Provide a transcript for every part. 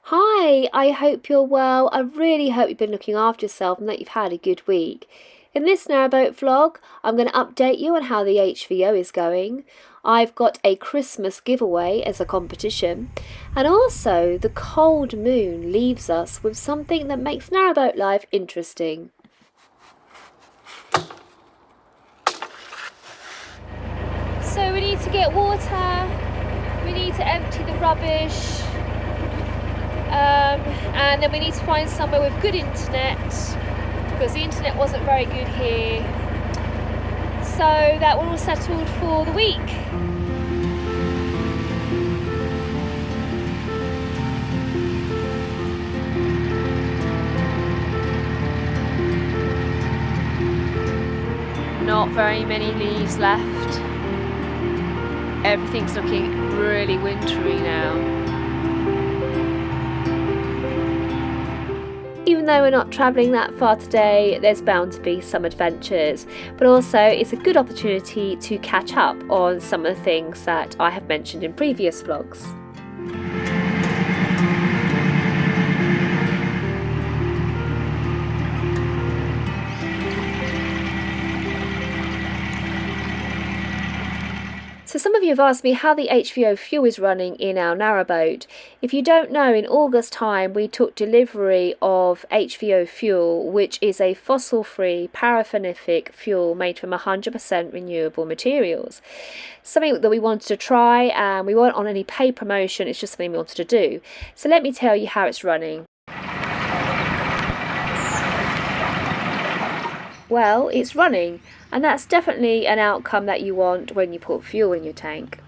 Hi, I hope you're well. I really hope you've been looking after yourself and that you've had a good week. In this Narrowboat vlog, I'm going to update you on how the HVO is going. I've got a Christmas giveaway as a competition, and also the cold moon leaves us with something that makes Narrowboat life interesting. So we need to get water, we need to empty the rubbish, and then we need to find somewhere with good internet because the internet wasn't very good here. So that we're all settled for the week. Not very many leaves left. Everything's looking really wintry now. Even though we're not travelling that far today, there's bound to be some adventures, but also it's a good opportunity to catch up on some of the things that I have mentioned in previous vlogs. So some of you have asked me how the HVO fuel is running in our narrowboat. If you don't know, in August time we took delivery of HVO fuel, which is a fossil-free paraffinic fuel made from 100% renewable materials. Something that we wanted to try, and we weren't on any paid promotion, it's just something we wanted to do. So let me tell you how it's running. Well, it's running, and that's definitely an outcome that you want when you put fuel in your tank.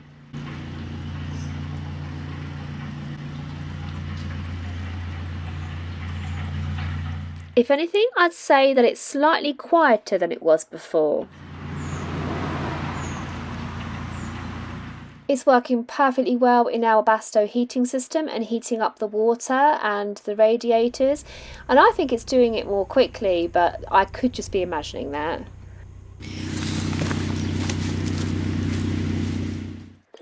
If anything, I'd say that it's slightly quieter than it was before. It's working perfectly well in our Bascote heating system and heating up the water and the radiators, and I think it's doing it more quickly, but I could just be imagining that.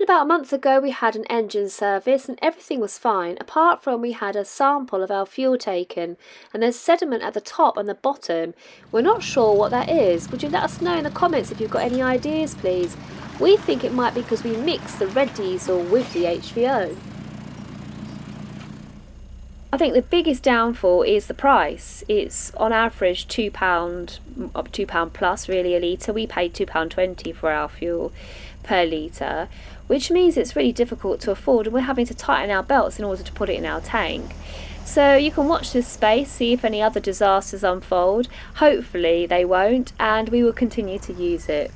About a month ago we had an engine service and everything was fine, apart from we had a sample of our fuel taken and there's sediment at the top and the bottom. We're not sure what that is. Would you let us know in the comments if you've got any ideas, please? We think it might be because we mixed the red diesel with the HVO. I think the biggest downfall is the price. It's on average £2, up £2 plus really a litre. We paid £2.20 for our fuel per litre, which means it's really difficult to afford, and we're having to tighten our belts in order to put it in our tank. So you can watch this space, see if any other disasters unfold. Hopefully they won't, and we will continue to use it.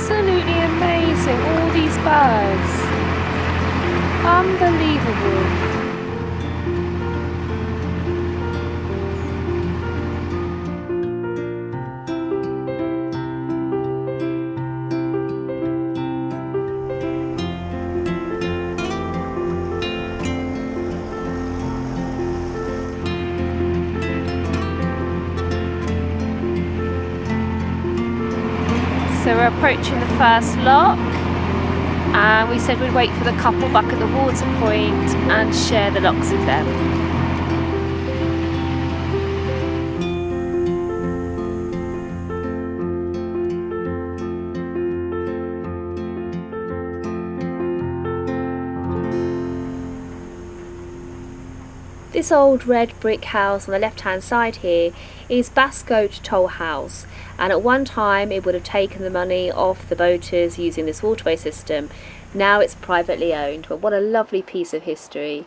Absolutely amazing, all these birds. Unbelievable. So we're approaching the first lock, and we said we'd wait for the couple back at the water point and share the locks with them. This old red brick house on the left hand side here is Bascote Toll House, and at one time it would have taken the money off the boaters using this waterway system. Now it's privately owned, but what a lovely piece of history.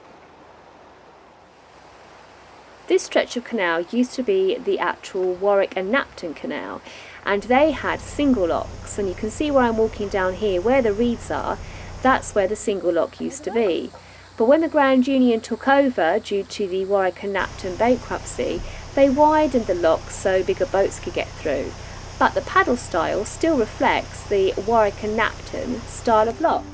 This stretch of canal used to be the actual Warwick and Knapton Canal, and they had single locks, and you can see where I'm walking down here, where the reeds are, that's where the single lock used to be. But when the Grand Union took over due to the Warwick and Knapton bankruptcy, they widened the locks so bigger boats could get through. But the paddle style still reflects the Warwick and Knapton style of lock.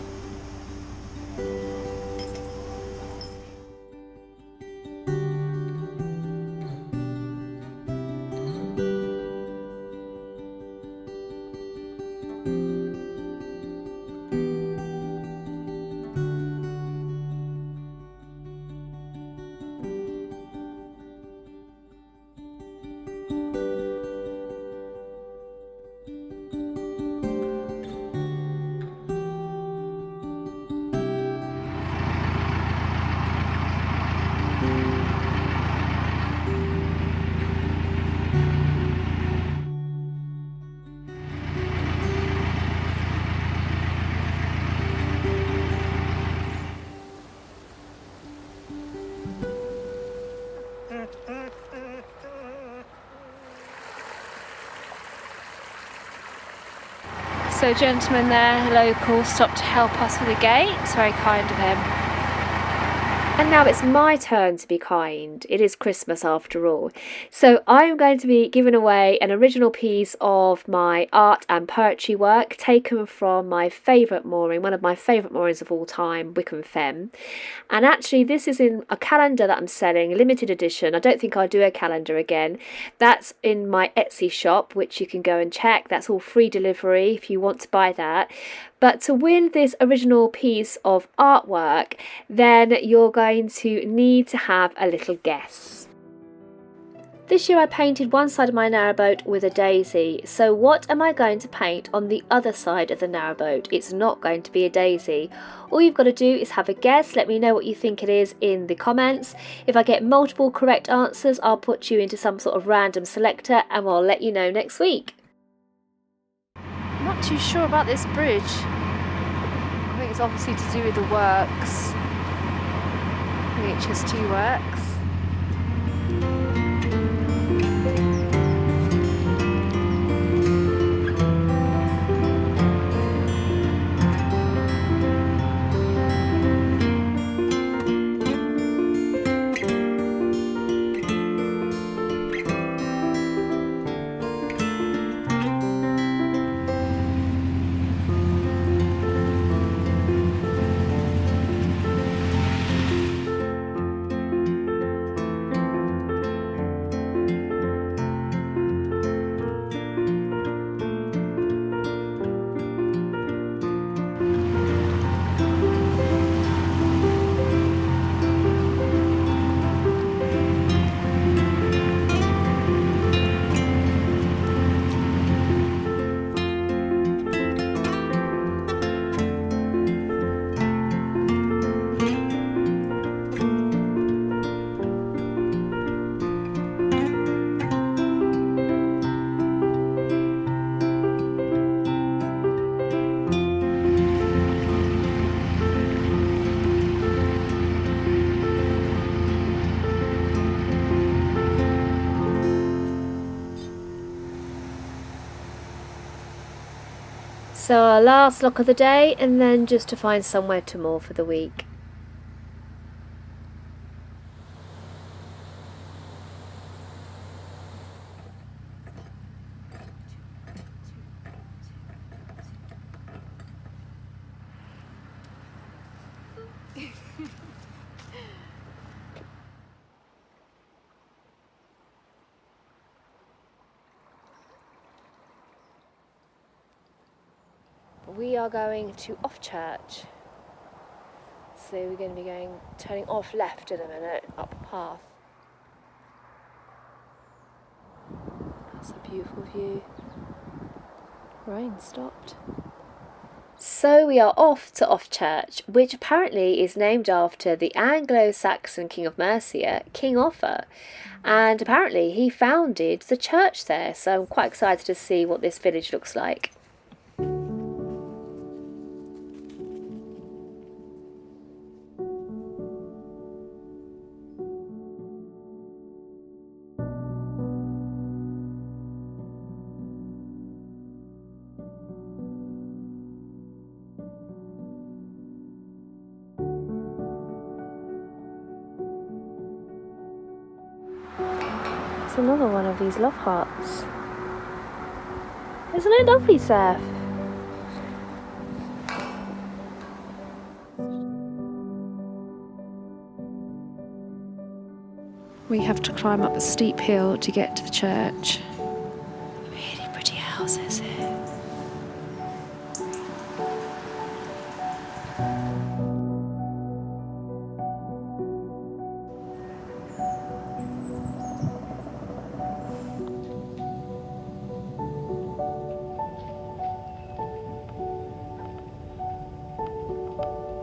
So gentleman there, local, stopped to help us with the gate. It's very kind of him. And now it's my turn to be kind. It is Christmas after all. So I'm going to be giving away an original piece of my art and poetry work taken from my favourite mooring, one of my favourite moorings of all time, Wickham Fen. And actually this is in a calendar that I'm selling, a limited edition. I don't think I'll do a calendar again. That's in my Etsy shop, which you can go and check. That's all free delivery if you want to buy that. But to win this original piece of artwork, then you're going to need to have a little guess. This year I painted one side of my narrowboat with a daisy, so what am I going to paint on the other side of the narrowboat? It's not going to be a daisy. All you've got to do is have a guess, let me know what you think it is in the comments. If I get multiple correct answers, I'll put you into some sort of random selector and I'll let you know next week. I'm not too sure about this bridge. I think it's obviously to do with the works. The HS2 works. So our last lock of the day, and then just to find somewhere to moor for the week. We are going to Offchurch, so we're going to be turning off left in a minute, up a path. That's a beautiful view. Rain stopped. So we are off to Offchurch, which apparently is named after the Anglo-Saxon King of Mercia, King Offa, and apparently he founded the church there, so I'm quite excited to see what this village looks like. It's another one of these love hearts. Isn't it lovely, Seth? We have to climb up a steep hill to get to the church. Really pretty houses here.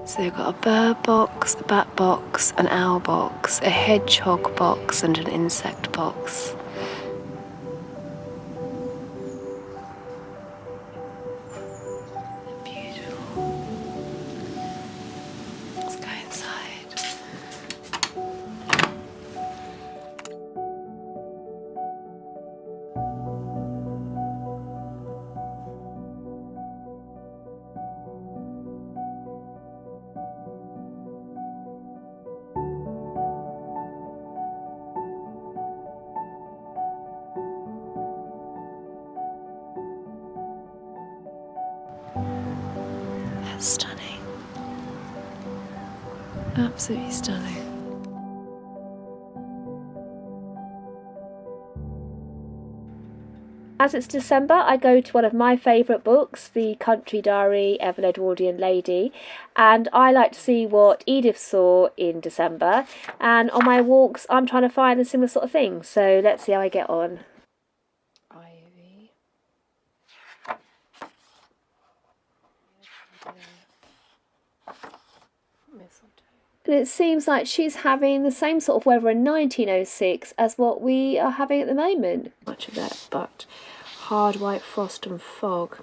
So they've got a bird box, a bat box, an owl box, a hedgehog box and an insect box. Beautiful. Let's go inside. Stunning. Absolutely stunning. As it's December, I go to one of my favourite books, The Country Diary of an Edwardian Lady, and I like to see what Edith saw in December, and on my walks I'm trying to find a similar sort of thing, so let's see how I get on. Ivy. And it seems like she's having the same sort of weather in 1906 as what we are having at the moment. Much of that, but hard white frost and fog.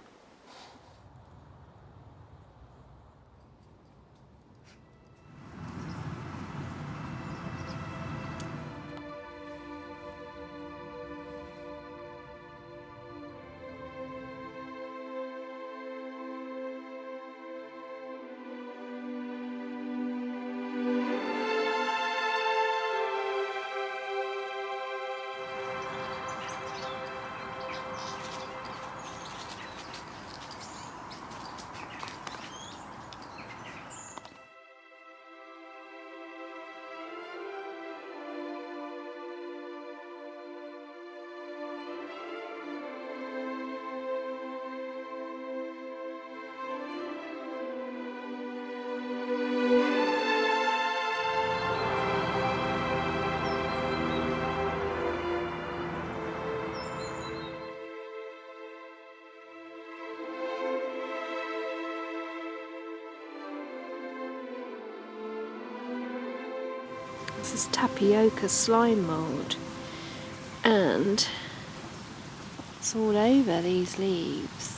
This is tapioca slime mould, and it's all over these leaves.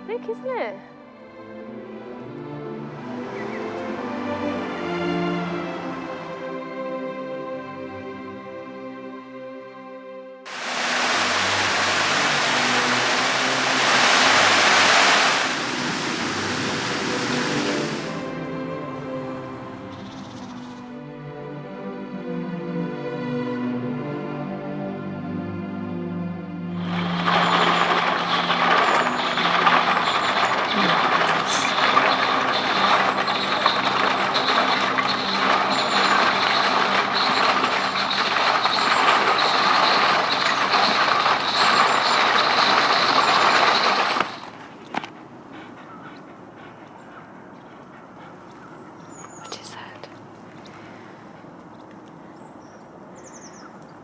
Thick, isn't it?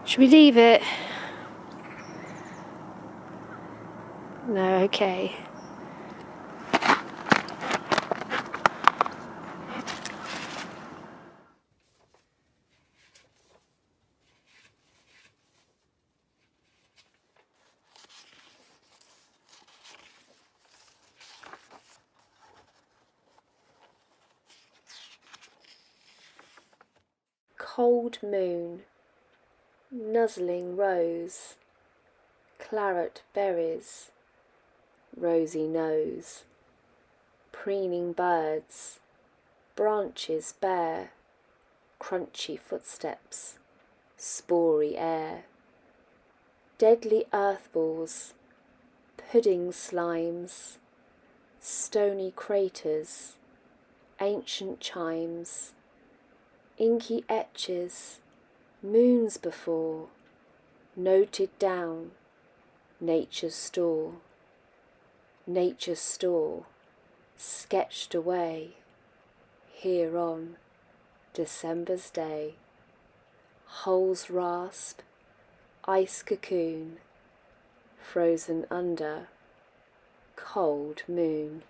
Should we leave it? No, okay. Cold moon, nuzzling rose, claret berries, rosy nose, preening birds, branches bare, crunchy footsteps, spory air, deadly earthballs, pudding slimes, stony craters, ancient chimes, inky etches, moons before, noted down, nature's store, sketched away, here on December's day, holes rasp, ice cocoon, frozen under cold moon.